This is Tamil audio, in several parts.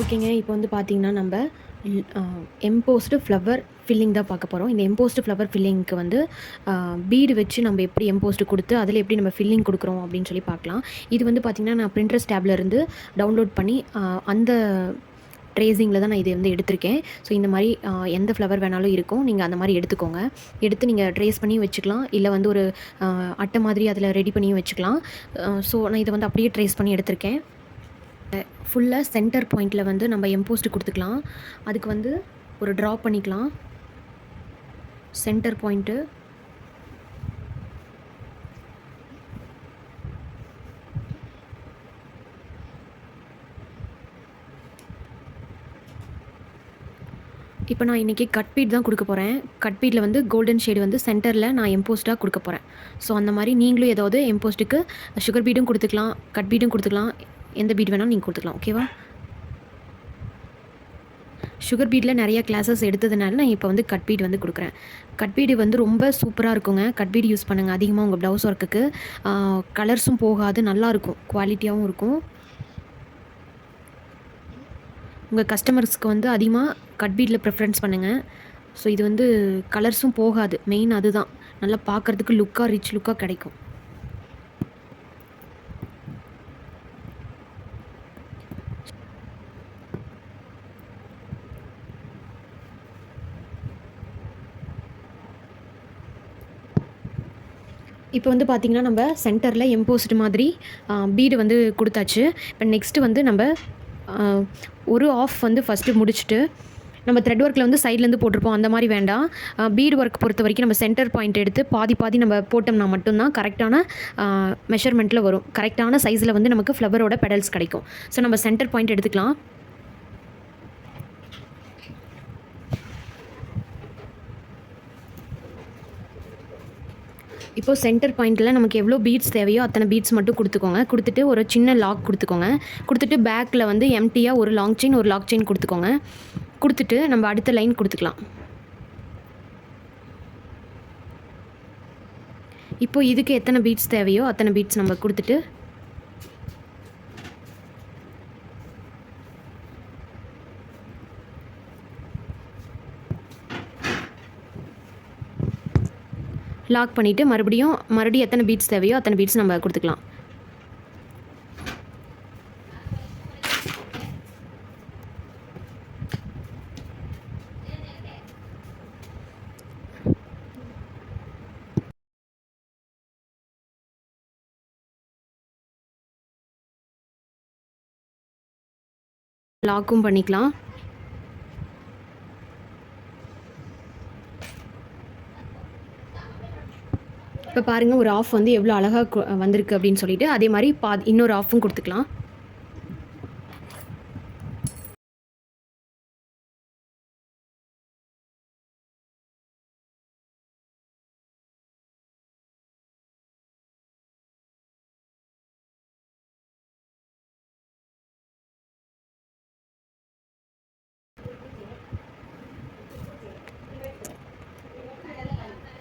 ஓகேங்க. இப்போ வந்து பார்த்தீங்கன்னா, நம்ப எம்போஸ்டு ஃப்ளவர் ஃபில்லிங் தான் பார்க்க போறோம். இந்த எம்போஸ்டு ஃப்ளவர் ஃபில்லிங்க்கு வந்து பீடு வச்சு நம்ம எப்படி எம்போஸ்டு குடுத்து, அதில எப்படி நம்ம ஃபில்லிங் குடுக்குறோம் அப்படின்னு சொல்லி பார்க்கலாம். இது வந்து பார்த்தீங்கன்னா, நான் Pinterest டேப்ல இருந்து டவுன்லோட் பண்ணி அந்த ட்ரேசிங்கில தான் நான் இத வந்து எடுத்திருக்கேன். ஸோ இந்த மாரி எந்த ஃப்ளவர் வேணாலும் இருக்கும். நீங்க அந்த மாரி எடுத்துக்கோங்க. எடுத்து நீங்க ட்ரேஸ் பண்ணியும் வச்சுக்கலாம். இல்ல வந்து ஒரு அட்டை மாதிரி அதில ரெடி பண்ணியும் வச்சுக்கலாம். ஸோ நான் இத வந்து அப்படியே ட்ரேஸ் பண்ணி எடுத்திருக்கேன். ஃபுல்லா சென்டர் பாயிண்ட்ல வந்து நம்ம எம்போஸ்ட் குடுத்துக்கலாம். அதுக்கு வந்து ஒரு ட்ரா பண்ணிக்கலாம். Centre point. இப்போ நான் இன்னைக்கு கட் பீட் தான் குடுக்க போறேன். கட் பீட்ல வந்து கோல்டன் ஷேட் வந்து சென்டர்ல நான் எம்போஸ்ட்டா குடுக்க போறேன். ஸோ அந்த மாரி நீங்களும் ஏதாவது எம்போஸ்ட்டுக்கு சுகர் பீடும் குடுத்துக்கலாம், கட் பீடும் குடுத்துக்கலாம். எந்த பீட் வேணாலும் நீங்க குடுத்துக்கலாம். ஓகேவா? சுகர் பீட்ல நெறைய கிளாஸஸ் எடுத்ததுனால நான் இப்போ வந்து கட் பீட் வந்து குடுக்குறேன். கட் பீடு வந்து ரொம்ப சூப்பரா இருக்குங்க. கட் பீட் யூஸ் பண்ணுங்க அதிகமா உங்க ப்ளவுஸ் ஒர்க்குக்கு. கலர்ஸும் போகாது. நல்லாருக்கும். குவாலிட்டியாவும் இருக்கும். உங்க கஸ்டமர்ஸ்க்கு வந்து அதிகமா கட் பீட்ல ப்ரிஃபரன்ஸ் பண்ணுங்க. ஸோ இது வந்து கலர்ஸும் போகாது. மெயின் அதுதான். நல்லா பார்க்கறதுக்கு லுக்கா ரிச் லுக்கா கிடைக்கும். இப்போ வந்து பார்த்தீங்கன்னா, நம்ப சென்டர்ல எம்போஸ்டு மாதிரி பீடு வந்து குடுத்தாச்சு. இப்போ நெக்ஸ்ட்டு வந்து நம்ப அ ஒரு ஆஃப் வந்து ஃபஸ்ட்டு முடிச்சுட்டு, நம்ம த்ரெட் ஒர்க்ல வந்து சைட்லேருந்து போட்டிருப்போம். அந்த மாரி வேண்டாம். பீட் ஒர்க் பொறுத்தவரைக்கும் நம்ம சென்டர் பாயிண்ட் எடுத்து பாதி பாதி நம்ம போட்டோம்னா மட்டும் தான் கரெக்டான மெஷர்மெண்ட்ல வரும். கரெக்டான சைஸ்ல வந்து நமக்கு ஃப்ளவரோட பெடல்ஸ் கிடைக்கும். ஸோ நம்ம சென்டர் பாயிண்ட் எடுத்துக்கலாம். இப்போ சென்டர் பாயிண்ட்ல நமக்கு எவ்வளோ பீட்ஸ் தேவையோ அத்தனை பீட்ஸ் மட்டும் குடுத்துக்கோங்க. குடுத்துட்டு ஒரு சின்ன லாக் குடுத்துக்கோங்க. குடுத்துட்டு பேக்ல வந்து எம்ப்டியா ஒரு லாங் செயின், ஒரு லாக் செயின் குடுத்துக்கோங்க. குடுத்துட்டு நம்ம அடுத்த லைன் குடுத்துக்கலாம். இப்போ இதுக்கு எத்தனை பீட்ஸ் தேவையோ அத்தனை பீட்ஸ் நம்ம குடுத்துட்டு லாக் பண்ணிட்டு மறுபடியும் எத்தனை பீட்ஸ் தேவையோ அத்தனை பீட்ஸ் நம்ம குடுத்துக்கலாம். லாக்கும் பண்ணிக்கலாம். இப்போ பாருங்க ஒரு ஆஃப் வந்து எவ்வளோ அழகா வந்திருக்கு அப்படின்னு சொல்லிட்டு, அதே மாரி இன்னொரு ஆஃபும் குடுத்துக்கலாம்.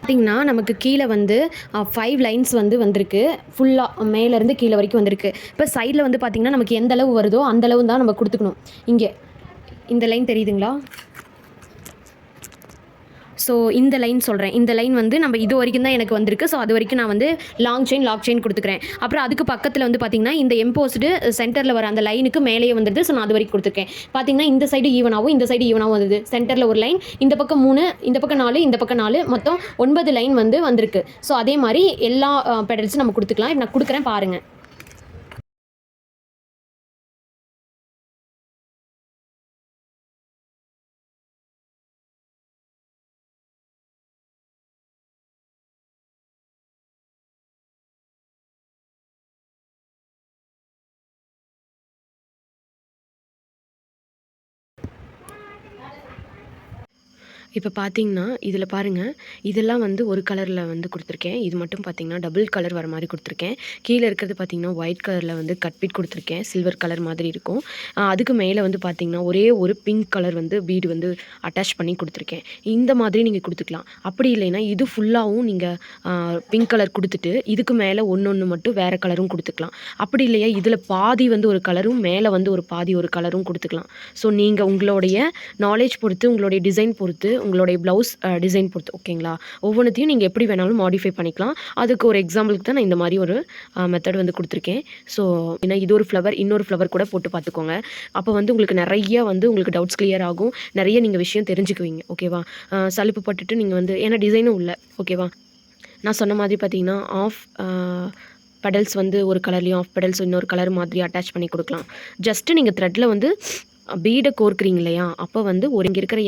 பார்த்தீங்கன்னா, நமக்கு கீழ வந்து 5 லைன்ஸ் வந்து வந்திருக்கு. ஃபுல்லா மேலேருந்து கீழ வரைக்கும் வந்திருக்கு. இப்போ சைட்ல வந்து பார்த்தீங்கன்னா, நமக்கு எந்த அளவு வருதோ அந்த அளவு தான் நம்ம குடுத்துக்கணும். இங்க இந்த லைன் தெரியுதுங்களா? ஸோ இந்த லைன் சொல்றேன். இந்த லைன் வந்து நம்ம இது வரைக்கும் தான் எனக்கு வந்திருக்கு. ஸோ அது வரைக்கும் நான் வந்து லாங் செயின், லாக் செயின் குடுத்துக்கிறேன். அப்புறம் அதுக்கு பக்கத்துல வந்து பார்த்தீங்கன்னா, இந்த எம்போஸ்டு சென்டர்ல வர அந்த லைனுக்கு மேலேயே வந்துருது. ஸோ நான் அது வரைக்கும் குடுத்துருக்கேன். பார்த்தீங்கன்னா, இந்த சைடு ஈவனாவும், இந்த சைடு ஈவனாவும் வந்தது. சென்டர்ல ஒரு லைன், இந்த பக்கம் 3, இந்த பக்கம் 4, இந்த பக்கம் 4 மொத்தம் 9 லைன் வந்து வந்திருக்கு. ஸோ அதே மாரி எல்லா பெடல்ஸும் நம்ம குடுத்துக்கலாம். இப்ப நான் குடுக்குறேன் பாருங்க. இப்போ பார்த்தீங்கன்னா, இதில பாருங்க, இதெல்லாம் வந்து ஒரு கலர்ல வந்து குடுத்துருக்கேன். இது மட்டும் பார்த்தீங்கன்னா, டபுள் கலர் வர மாரி குடுத்துருக்கேன். கீழ இருக்கிறது பார்த்தீங்கன்னா, ஒயிட் கலர்ல வந்து கட் பீட் குடுத்துருக்கேன். சில்வர் கலர் மாதிரி இருக்கும். அதுக்கு மேல வந்து பார்த்தீங்கன்னா, ஒரே ஒரு பிங்க் கலர் வந்து பீடு வந்து அட்டாச் பண்ணி குடுத்துருக்கேன். இந்த மாதிரி நீங்க குடுத்துக்கலாம். அப்படி இல்லைன்னா, இது ஃபுல்லாவும் நீங்க பிங்க் கலர் குடுத்துட்டு, இதுக்கு மேல ஒண்ணொண்ணு மட்டும் வேற கலரும் குடுத்துக்கலாம். அப்படி இல்லையா, இதில பாதி வந்து ஒரு கலரும், மேல வந்து ஒரு பாதி ஒரு கலரும் குடுத்துக்கலாம். ஸோ, நீங்க உங்களுடைய நாலேட்ஜ் பொறுத்து, உங்களுடைய டிசைன் பொறுத்து, உங்களுடைய ப்ளவுஸ் டிசைன் பொறுத்து ஓகேங்களா? ஒவ்வொன்னத்தையும் நீங்க எப்படி வேணாலும் மாடிஃபை பண்ணிக்கலாம். அதுக்கு ஒரு எக்ஸாம்பிளுக்கு தான் நான் இந்த மாரி ஒரு மெத்தட் வந்து குடுத்துருக்கேன். ஸோ ஏன்னா இது ஒரு ஃப்ளவர், இன்னொரு ஃப்ளவர் கூட போட்டு பார்த்துக்கோங்க. அப்போ வந்து உங்களுக்கு நெறைய வந்து உங்களுக்கு டவுட்ஸ் கிளியர் ஆகும். நெறைய நீங்க விஷயம் தெரிஞ்சுக்குவீங்க. ஓகேவா? சலிப்பு பட்டுட்டு நீங்க வந்து ஏன்னா டிசைனும் இல்ல. ஓகேவா? நான் சொன்ன மாதிரி பார்த்தீங்கன்னா, ஆஃப் பெடல்ஸ் வந்து ஒரு கலர்லயும், ஆஃப் பெடல்ஸ் இன்னொரு கலர் மாதிரி அட்டாச் பண்ணி குடுக்கலாம். ஜஸ்ட் நீங்க த்ரெட்ல வந்து பீட கோர்க்குறீங்க இல்லையா? அப்ப வந்து ஒரு இங்க இருக்கிற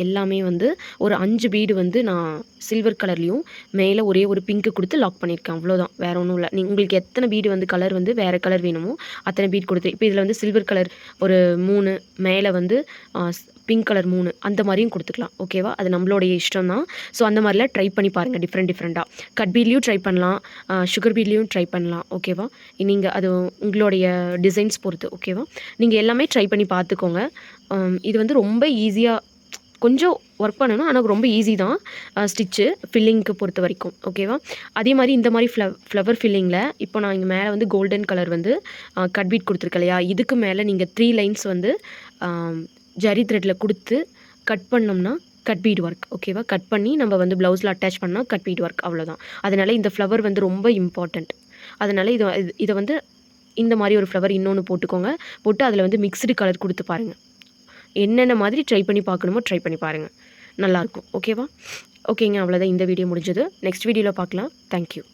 எல்லாமே வந்து ஒரு 5 பீடு வந்து நான் சில்வர் கலர்லயும், மேல ஒரே ஒரு பிங்க் குடுத்து லாக் பண்ணியிருக்கேன். அவ்வளோதான். வேற ஒண்ணும் இல்ல. உங்களுக்கு எத்தன பீடு வந்து கலர் வந்து வேற கலர் வேணுமோ, அத்தன பீட் குடுத்து இப்ப இதுல வந்து சில்வர் கலர் ஒரு 3 மேல வந்து அ பிங்க் கலர் 3 அந்த மாரியும் குடுத்துக்கலாம். ஓகேவா? அது நம்மளுடைய இஷ்டம் தான். ஸோ அந்த மாரிலாம் ட்ரை பண்ணி பாருங்க டிஃப்ரெண்ட்டா. கட் பீட்லயும் ட்ரை பண்ணலாம். சுகர் பீட்லயும் ட்ரை பண்ணலாம். ஓகேவா? நீங்க அது உங்களுடைய டிசைன்ஸ் பொறுத்து. ஓகேவா? நீங்க எல்லாமே ட்ரை பண்ணி பார்த்துக்கோங்க. இது வந்து ரொம்ப ஈஸியா கொஞ்சம் ஒர்க் பண்ணணும். ஆனா ரொம்ப ஈஸி தான். ஸ்டிச்சு ஃபில்லிங்க்கு பொறுத்த வரைக்கும். ஓகேவா? அதே மாரி இந்த மாரி ஃப்ளவர் ஃபில்லிங்கில இப்போ நான் இங்க மேல வந்து கோல்டன் கலர் வந்து கட் பீட் குடுத்துருக்கேன் இல்லையா? இதுக்கு மேல நீங்க 3 லைன்ஸ் வந்து அ ஜரி த்ரெட்ல குடுத்து கட் பண்ணோம்னா கட் பீட் ஒர்க். ஓகேவா? கட் பண்ணி நம்ம வந்து ப்ளவுஸ்ல அட்டாச் பண்ணா கட் பீட் ஒர்க் அவ்வளோதான். அதனால இந்த ஃப்ளவர் வந்து ரொம்ப இம்பார்ட்டன்ட். அதனால இத வந்து இந்த மாரி ஒரு ஃப்ளவர் இன்னொன்னு போட்டுக்கோங்க. போட்டு அதில வந்து மிக்ஸ்டு கலர் குடுத்து பாருங்க. என்னென்ன மாதிரி ட்ரை பண்ணி பார்க்கணுமோ ட்ரை பண்ணி பாருங்க. நல்லாயிருக்கும். ஓகேவா? ஓகேங்க. அவ்வளோதான் இந்த வீடியோ முடிஞ்சது. நெக்ஸ்ட் வீடியோல பார்க்கலாம். Thank you.